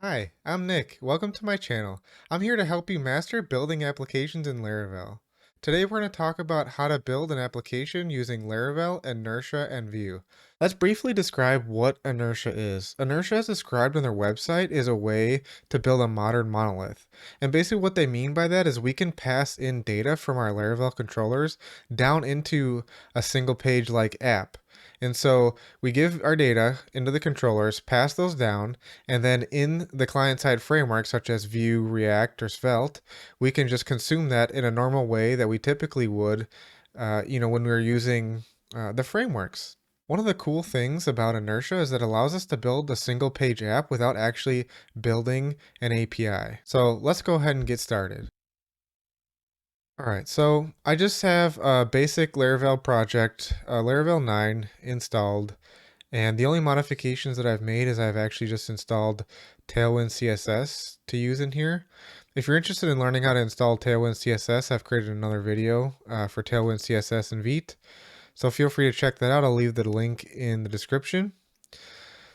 Hi, I'm Nick. Welcome to my channel. I'm here to help you master building applications in Laravel. Today we're going to talk about how to build an application using Laravel, Inertia, and Vue. Let's briefly describe what Inertia is. Inertia, as described on their website, is a way to build a modern monolith. And basically what they mean by that is we can pass in data from our Laravel controllers down into a single page like app. And so we give our data into the controllers, pass those down, and then in the client-side framework, such as Vue, React, or Svelte, we can just consume that in a normal way that we typically would, when we were using the frameworks. One of the cool things about Inertia is that it allows us to build a single page app without actually building an API. So let's go ahead and get started. All right, so I just have a basic Laravel project, Laravel 9 installed. And the only modifications that I've made is I've actually just installed Tailwind CSS to use in here. If you're interested in learning how to install Tailwind CSS, I've created another video for Tailwind CSS and Vite. So feel free to check that out. I'll leave the link in the description.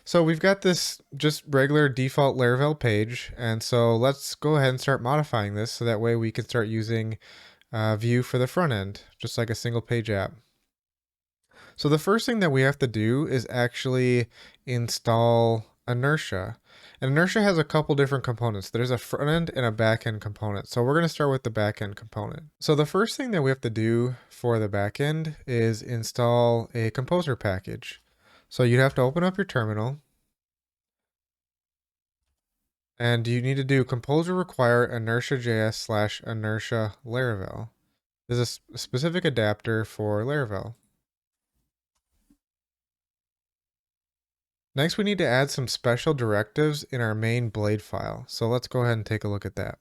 So we've got this just regular default Laravel page. And so let's go ahead and start modifying this so that way we can start using Vue for the front end, just like a single page app. So the first thing that we have to do is actually install Inertia. And Inertia has a couple different components. There's a front end and a back end component. So we're going to start with the back end component. So the first thing that we have to do for the back end is install a composer package. So you'd have to open up your terminal. And you need to do composer require Inertia JS / Inertia Laravel. There's a specific adapter for Laravel. Next, we need to add some special directives in our main blade file. So let's go ahead and take a look at that.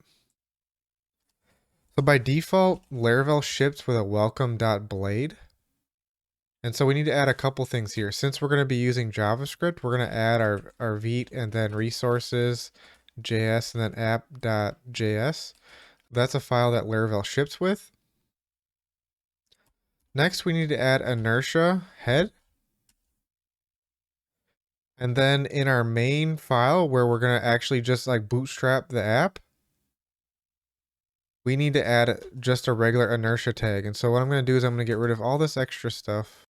So by default, Laravel ships with a welcome.blade. And so we need to add a couple things here. Since we're going to be using JavaScript, we're going to add our Vite and then resources, JS, and then app.js. That's a file that Laravel ships with. Next, we need to add inertia head. And then in our main file where we're going to actually just like bootstrap the app, we need to add just a regular inertia tag. And so what I'm going to do is I'm going to get rid of all this extra stuff.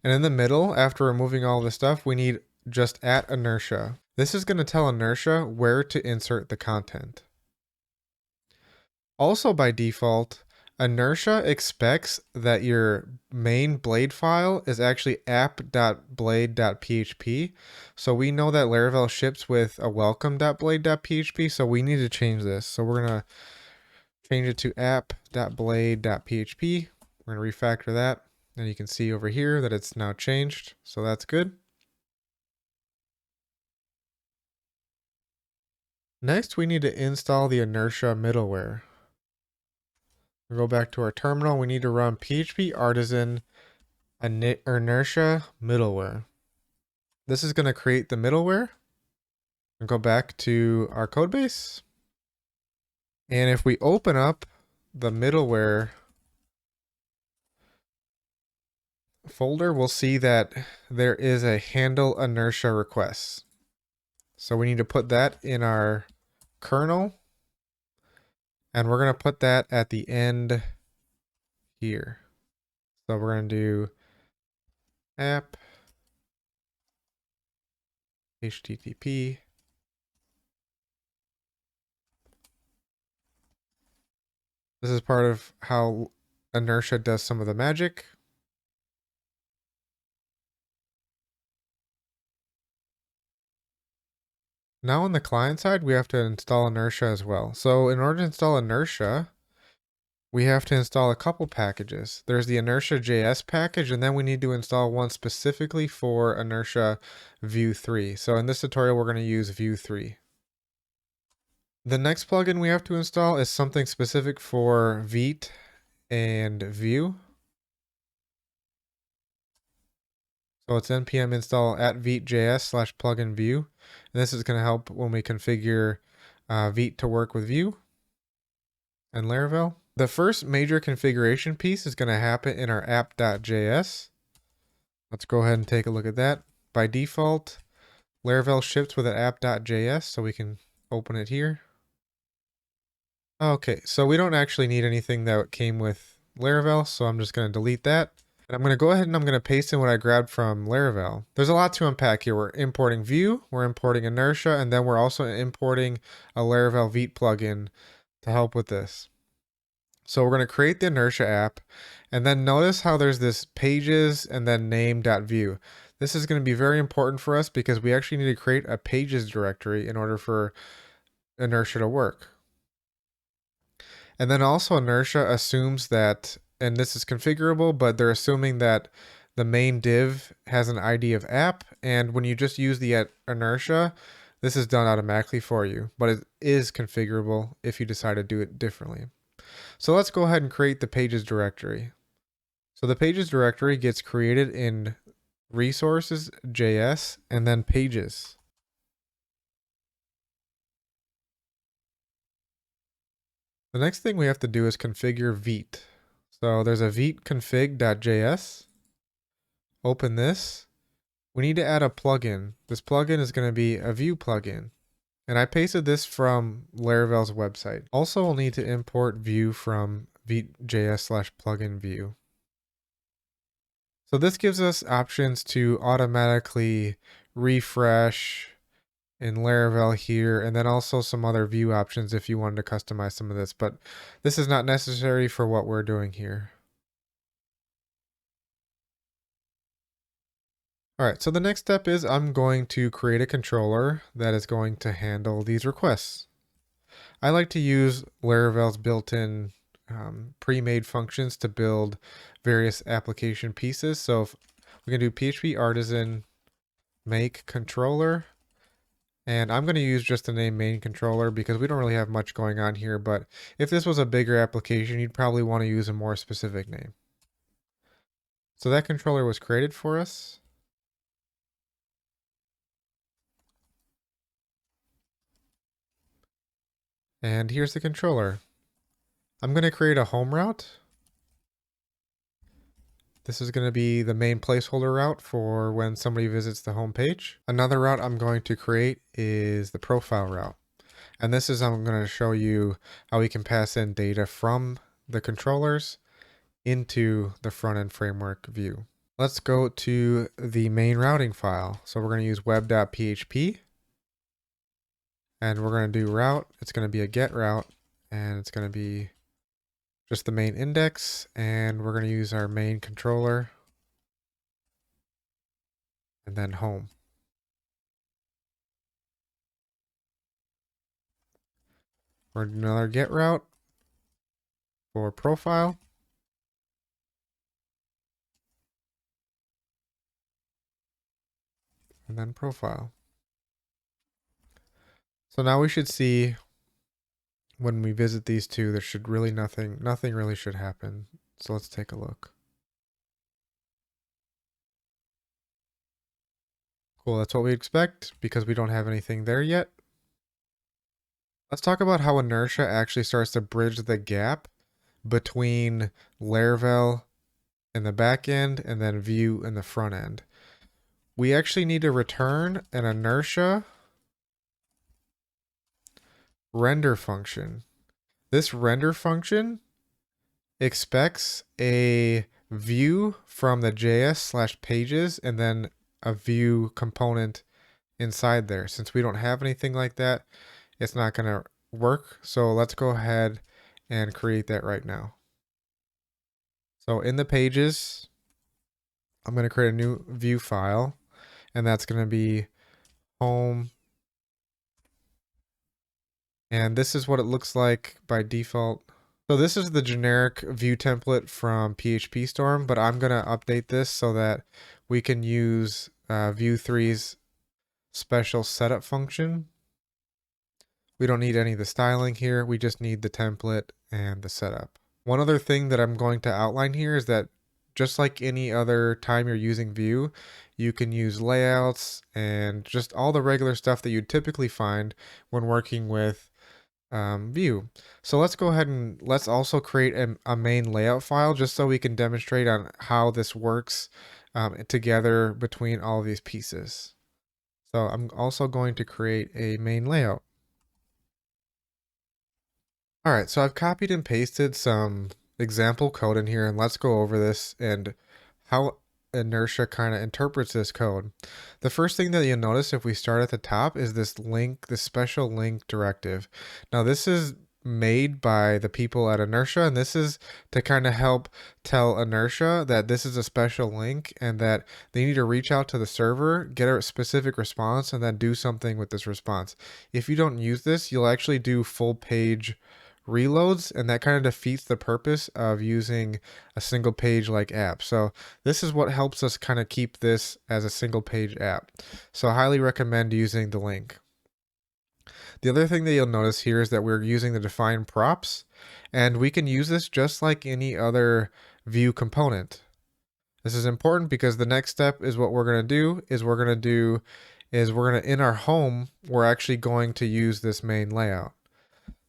And in the middle, after removing all the stuff, we need just @inertia. This is going to tell inertia where to insert the content. Also by default, inertia expects that your main blade file is actually app.blade.php. So we know that Laravel ships with a welcome.blade.php, so we need to change this. So we're going to change it to app.blade.php. We're going to refactor that. And you can see over here that it's now changed. So that's good. Next, we need to install the Inertia middleware. We'll go back to our terminal. We need to run php artisan inertia middleware. This is going to create the middleware. And go back to our code base. And if we open up the middleware folder, we'll see that there is a handle inertia request. So we need to put that in our kernel. And we're going to put that at the end here. So we're going to do app http This is part of how inertia does some of the magic. Now on the client side, we have to install inertia as well. So in order to install inertia, we have to install a couple packages. There's the Inertia JS package, and then we need to install one specifically for Inertia Vue 3. So in this tutorial, we're going to use Vue 3. The next plugin we have to install is something specific for Vite and Vue. So it's npm install @vite.js / plugin Vue. And this is going to help when we configure Vite to work with Vue and Laravel. The first major configuration piece is going to happen in our app.js. Let's go ahead and take a look at that. By default, Laravel ships with an app.js, so we can open it here. Okay, so we don't actually need anything that came with Laravel, so I'm just going to delete that. And I'm going to go ahead and I'm going to paste in what I grabbed from Laravel. There's a lot to unpack here. We're importing Vue, we're importing Inertia, and then we're also importing a Laravel Vite plugin to help with this. So we're going to create the Inertia app, and then notice how there's this pages and then name.vue. This is going to be very important for us because we actually need to create a pages directory in order for Inertia to work. And then also Inertia assumes that, and this is configurable, but they're assuming that the main div has an ID of app, and when you just use the Inertia, this is done automatically for you, but it is configurable if you decide to do it differently. So let's go ahead and create the pages directory. So the pages directory gets created in resources, JS, and then pages. The next thing we have to do is configure Vite. So there's a Vite config.js. Open this. We need to add a plugin. This plugin is going to be a Vue plugin. And I pasted this from Laravel's website. Also, we'll need to import Vue from Vite.js/plugin Vue. So this gives us options to automatically refresh in Laravel here, and then also some other Vue options if you wanted to customize some of this, but this is not necessary for what we're doing here. All right, so the next step is I'm going to create a controller that is going to handle these requests. I like to use Laravel's built-in pre-made functions to build various application pieces. So if we can do PHP artisan make controller, and I'm going to use just the name main controller because we don't really have much going on here, but if this was a bigger application, you'd probably want to use a more specific name. So that controller was created for us. And here's the controller. I'm going to create a home route. This is going to be the main placeholder route for when somebody visits the home page. Another route I'm going to create is the profile route. And this is, I'm going to show you how we can pass in data from the controllers into the front-end framework view. Let's go to the main routing file. So we're going to use web.php. And we're going to do route. It's going to be a get route. And it's going to be just the main index, and we're going to use our main controller and then home. We're going to do another get route for profile. And then profile. So now we should see when we visit these two, there should really nothing really should happen. So let's take a look. Cool, that's what we expect because we don't have anything there yet. Let's talk about how Inertia actually starts to bridge the gap between Laravel in the back end and then Vue in the front end. We actually need to return an Inertia render function. This render function expects a view from the JS/pages and then a Vue component inside there. Since we don't have anything like that, it's not going to work. So let's go ahead and create that right now. So in the pages, I'm going to create a new Vue file, and that's going to be home. And this is what it looks like by default. So this is the generic Vue template from PHP Storm, but I'm going to update this so that we can use Vue 3's special setup function. We don't need any of the styling here. We just need the template and the setup. One other thing that I'm going to outline here is that just like any other time you're using Vue, you can use layouts and just all the regular stuff that you'd typically find when working with Vue. So let's go ahead and let's also create a main layout file just so we can demonstrate on how this works together between all of these pieces. So I'm also going to create a main layout. All right, so I've copied and pasted some example code in here, and let's go over this and how Inertia kind of interprets this code. The first thing that you'll notice if we start at the top is this link, this special link directive. Now this is made by the people at Inertia, and this is to kind of help tell Inertia that this is a special link and that they need to reach out to the server, get a specific response, and then do something with this response. If you don't use this, you'll actually do full page reloads, and that kind of defeats the purpose of using a single page like app. So this is what helps us kind of keep this as a single page app. So I highly recommend using the link. The other thing that you'll notice here is that we're using the define props, and we can use this just like any other Vue component. This is important because the next step is what we're going to do is in our home, we're actually going to use this main layout.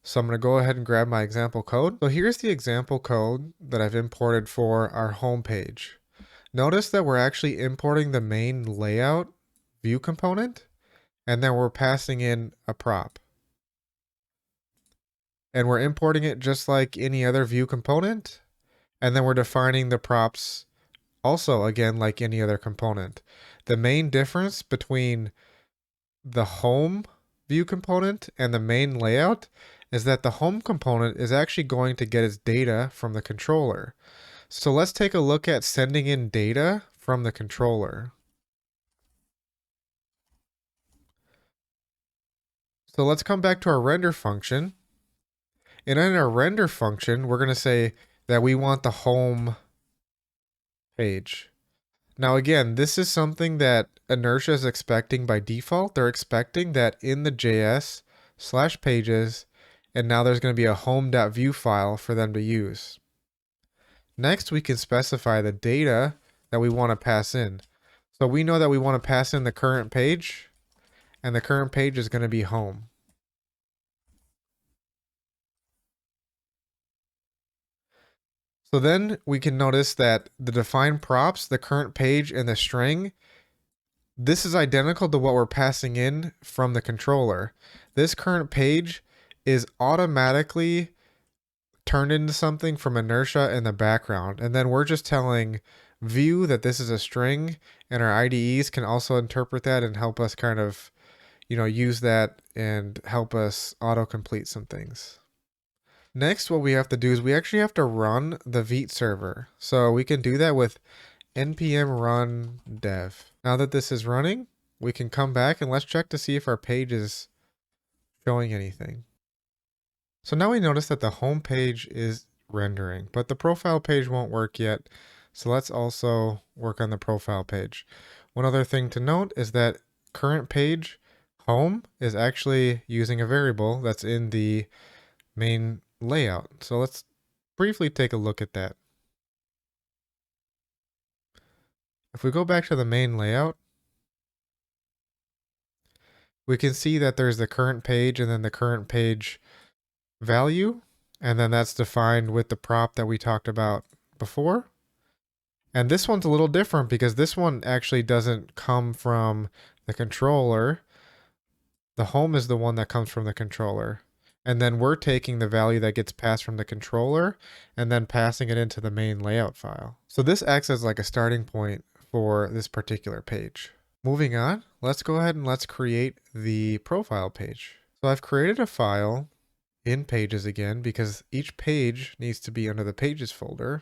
So I'm going to go ahead and grab my example code. So here's the example code that I've imported for our home page. Notice that we're actually importing the main layout Vue component, and then we're passing in a prop. And we're importing it just like any other Vue component, and then we're defining the props also again like any other component. The main difference between the home Vue component and the main layout is that the home component is actually going to get its data from the controller. So let's take a look at sending in data from the controller. So let's come back to our render function. And in our render function, we're going to say that we want the home page. Now again, this is something that Inertia is expecting by default. They're expecting that in the JS/pages, and now there's going to be a home.vue file for them to use. Next, we can specify the data that we want to pass in. So we know that we want to pass in the current page, and the current page is going to be home. So then we can notice that the define props, the current page, and the string, this is identical to what we're passing in from the controller. This current page is automatically turned into something from Inertia in the background. And then we're just telling Vue that this is a string, and our IDEs can also interpret that and help us kind of, use that and help us autocomplete some things. Next, what we have to do is we actually have to run the Vite server. So we can do that with npm run dev. Now that this is running, we can come back and let's check to see if our page is showing anything. So now we notice that the home page is rendering, but the profile page won't work yet. So let's also work on the profile page. One other thing to note is that current page home is actually using a variable that's in the main layout. So let's briefly take a look at that. If we go back to the main layout, we can see that there's the current page and then the current page value, and then that's defined with the prop that we talked about before. And this one's a little different because this one actually doesn't come from the controller. The home is the one that comes from the controller. And then we're taking the value that gets passed from the controller and then passing it into the main layout file. So this acts as like a starting point for this particular page. Moving on, let's go ahead and let's create the profile page. So I've created a file in pages again because each page needs to be under the pages folder.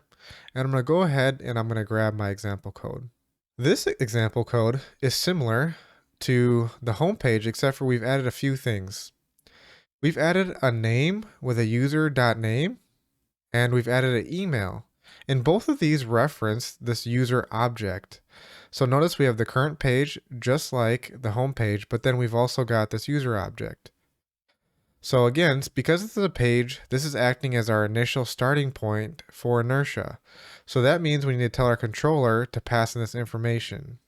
And I'm going to go ahead and I'm going to grab my example code. This example code is similar to the home page, except for we've added a few things. We've added a name with a user.name, and we've added an email. And both of these reference this user object. So notice we have the current page just like the home page, but then we've also got this user object. So again, because this is a page, this is acting as our initial starting point for Inertia. So that means we need to tell our controller to pass in this information.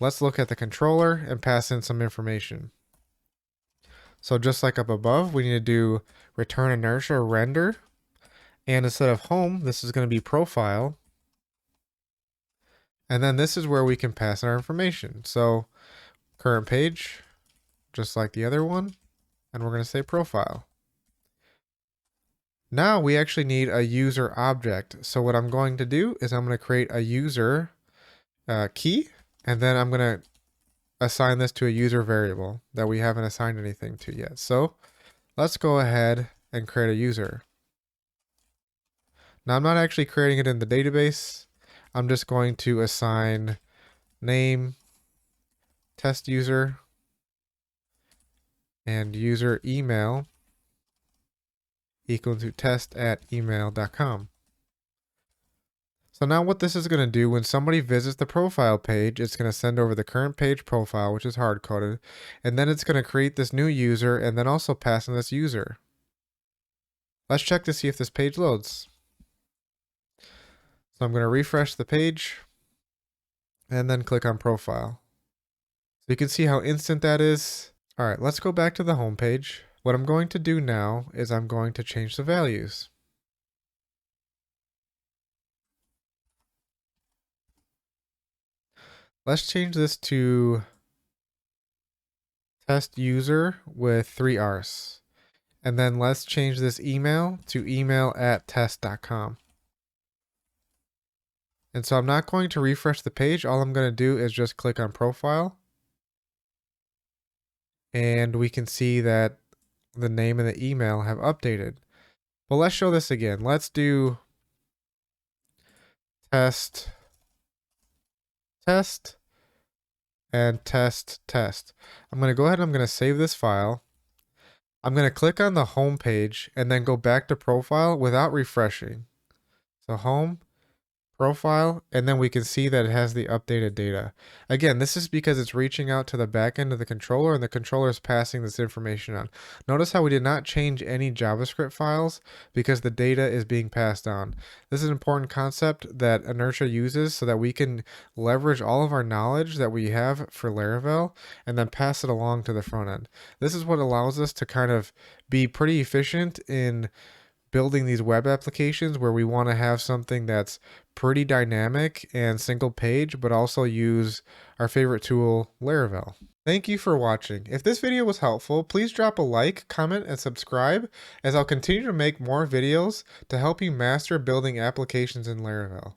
Let's look at the controller and pass in some information. So just like up above, we need to do return Inertia render. And instead of home, this is going to be profile. And then this is where we can pass in our information. So current page, just like the other one, and we're going to say profile. Now we actually need a user object. So what I'm going to do is I'm going to create a user key, and then I'm going to assign this to a user variable that we haven't assigned anything to yet. So let's go ahead and create a user. Now I'm not actually creating it in the database. I'm just going to assign name, test user, and user email equal to test@email.com. So now what this is going to do, when somebody visits the profile page, it's going to send over the current page profile, which is hard-coded, and then it's going to create this new user and then also pass in this user. Let's check to see if this page loads. So I'm going to refresh the page and then click on profile. So you can see how instant that is. All right, let's go back to the home page. What I'm going to do now is I'm going to change the values. Let's change this to test user with 3 R's. And then let's change this email to email@test.com. And so I'm not going to refresh the page. All I'm going to do is just click on profile. And we can see that the name and the email have updated. But let's show this again. Let's do test, test, and test, test. I'm going to go ahead and I'm going to save this file. I'm going to click on the home page and then go back to profile without refreshing. So home, profile, and then we can see that it has the updated data. Again, this is because it's reaching out to the back end of the controller and the controller is passing this information on. Notice how we did not change any JavaScript files because the data is being passed on. This is an important concept that Inertia uses so that we can leverage all of our knowledge that we have for Laravel and then pass it along to the front end. This is what allows us to kind of be pretty efficient in building these web applications where we want to have something that's pretty dynamic and single page, but also use our favorite tool, Laravel. Thank you for watching. If this video was helpful, please drop a like, comment, and subscribe as I'll continue to make more videos to help you master building applications in Laravel.